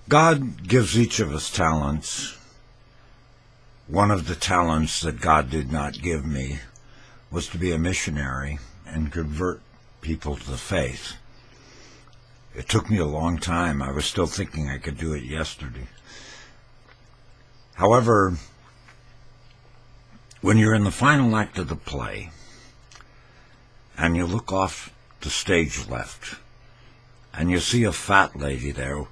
God gives each of us talents. One of the talents that God did not give me was to be a missionary and convert people to the faith. It took me a long time. I was still thinking I could do it yesterday. However, when you're in the final act of the play and you look off the stage left and you see a fat lady there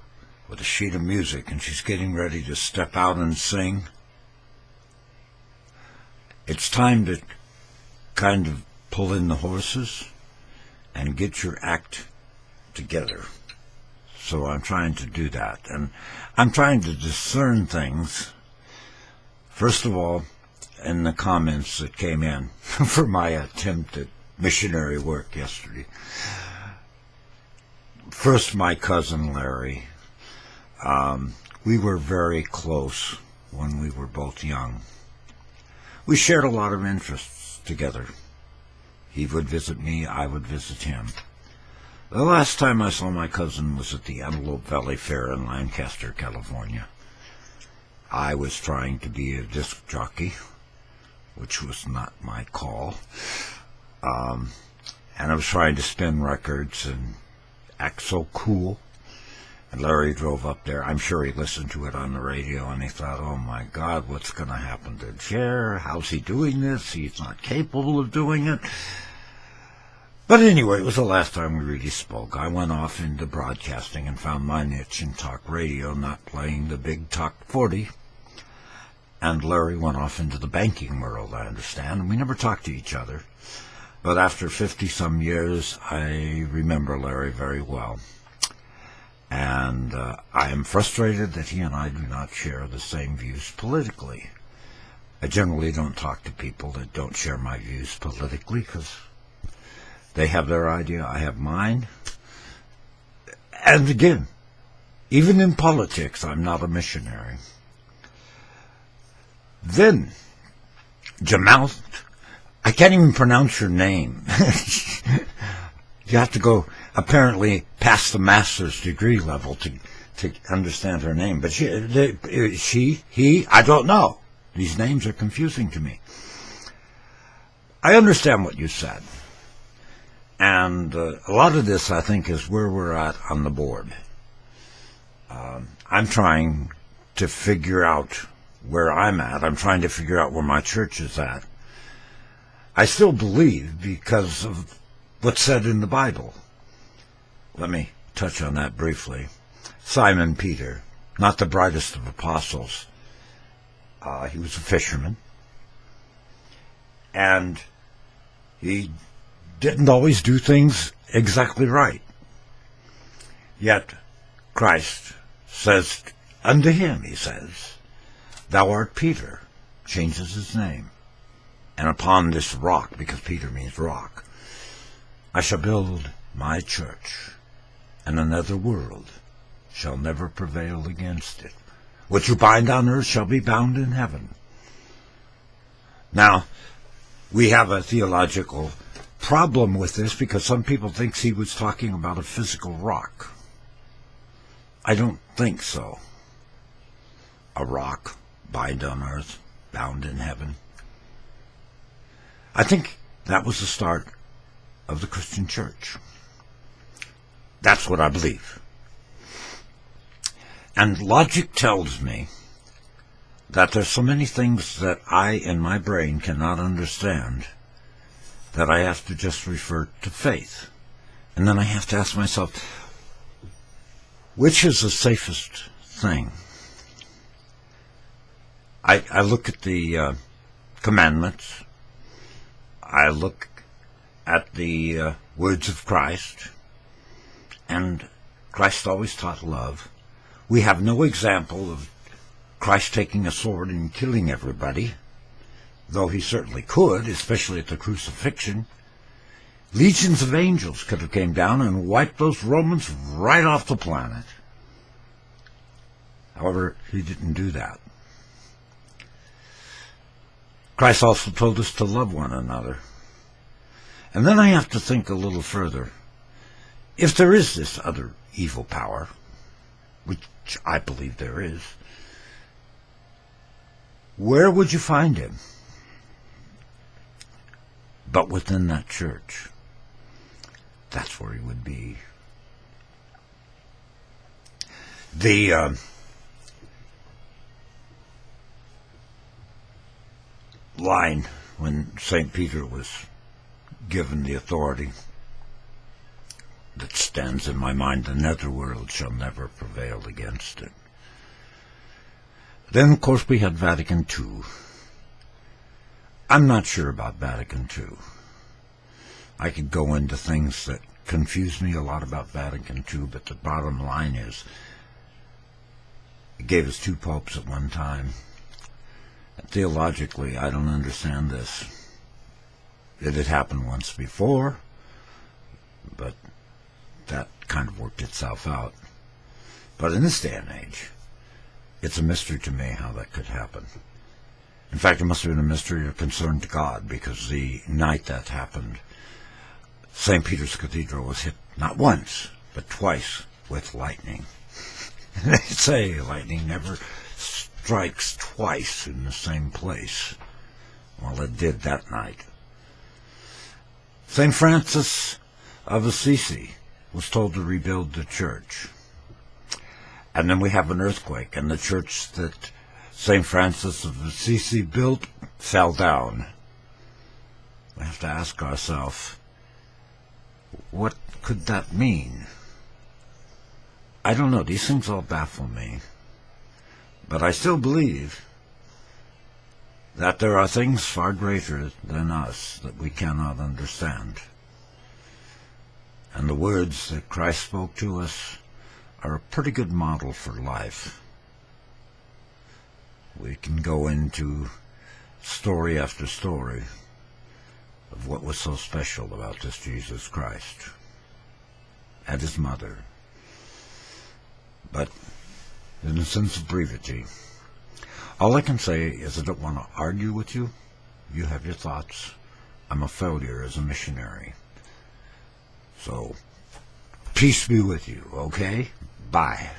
with a sheet of music and she's getting ready to step out and sing, it's time to kind of pull in the horses and get your act together. So I'm trying to do that. And I'm trying to discern things, first of all, in the comments that came in for my attempt at missionary work yesterday. First, my cousin Larry. We were very close when we were both young. We shared a lot of interests together. He would visit me, I would visit him. The last time I saw my cousin was at the Antelope Valley Fair in Lancaster, California. I was trying to be a disc jockey, which was not my call. And I was trying to spin records and act so cool. And Larry drove up there. I'm sure he listened to it on the radio, and he thought, oh, my God, what's going to happen to Jer? How's he doing this? He's not capable of doing it. But anyway, it was the last time we really spoke. I went off into broadcasting and found my niche in talk radio, not playing the big Talk 40. And Larry went off into the banking world, I understand. And we never talked to each other. But after 50-some years, I remember Larry very well. And I am frustrated that he and I do not share the same views politically. I generally don't talk to people that don't share my views politically because they have their idea, I have mine. And again, even in politics, I'm not a missionary. Then, Jamal, I can't even pronounce your name. You have to go, apparently, past the master's degree level to understand her name. But he, I don't know. These names are confusing to me. I understand what you said. And a lot of this, I think, is where we're at on the board. I'm trying to figure out where I'm at. I'm trying to figure out where my church is at. I still believe because of what's said in the Bible. Let me touch on that briefly. Simon Peter, not the brightest of apostles. He was a fisherman. And he didn't always do things exactly right. Yet Christ says unto him, he says, thou art Peter, changes his name. And upon this rock, because Peter means rock, I shall build my church, and another world shall never prevail against it. What you bind on earth shall be bound in heaven. Now, we have a theological problem with this because some people think he was talking about a physical rock. I don't think so. A rock, bind on earth, bound in heaven. I think that was the start of the Christian church. That's what I believe. And logic tells me that there's so many things that I, in my brain, cannot understand that I have to just refer to faith. And then I have to ask myself, which is the safest thing? I look at the commandments. I look at the words of Christ, and Christ always taught love. We have no example of Christ taking a sword and killing everybody, though he certainly could, especially at the crucifixion. Legions of angels could have came down and wiped those Romans right off the planet. However, he didn't do that. Christ also told us to love one another. And then I have to think a little further. If there is this other evil power, which I believe there is, where would you find him? But within that church, that's where he would be. The line when St. Peter was given the authority that stands in my mind, the netherworld shall never prevail against it. Then, of course, we had Vatican II. I'm not sure about Vatican II. I could go into things that confuse me a lot about Vatican II, but the bottom line is it gave us 2 popes at one time. And theologically, I don't understand this. It had happened once before, but that kind of worked itself out. But in this day and age, it's a mystery to me how that could happen. In fact, it must have been a mystery or concern to God, because the night that happened, St. Peter's Cathedral was hit not once, but twice with lightning. They say lightning never strikes twice in the same place. Well, it did that night. St. Francis of Assisi was told to rebuild the church. And then we have an earthquake, and the church that St. Francis of Assisi built fell down. We have to ask ourselves, what could that mean? I don't know. These things all baffle me. But I still believe that there are things far greater than us that we cannot understand. And the words that Christ spoke to us are a pretty good model for life. We can go into story after story of what was so special about this Jesus Christ and his mother. But in the sense of brevity, all I can say is I don't want to argue with you. You have your thoughts. I'm a failure as a missionary. So, peace be with you, okay? Bye.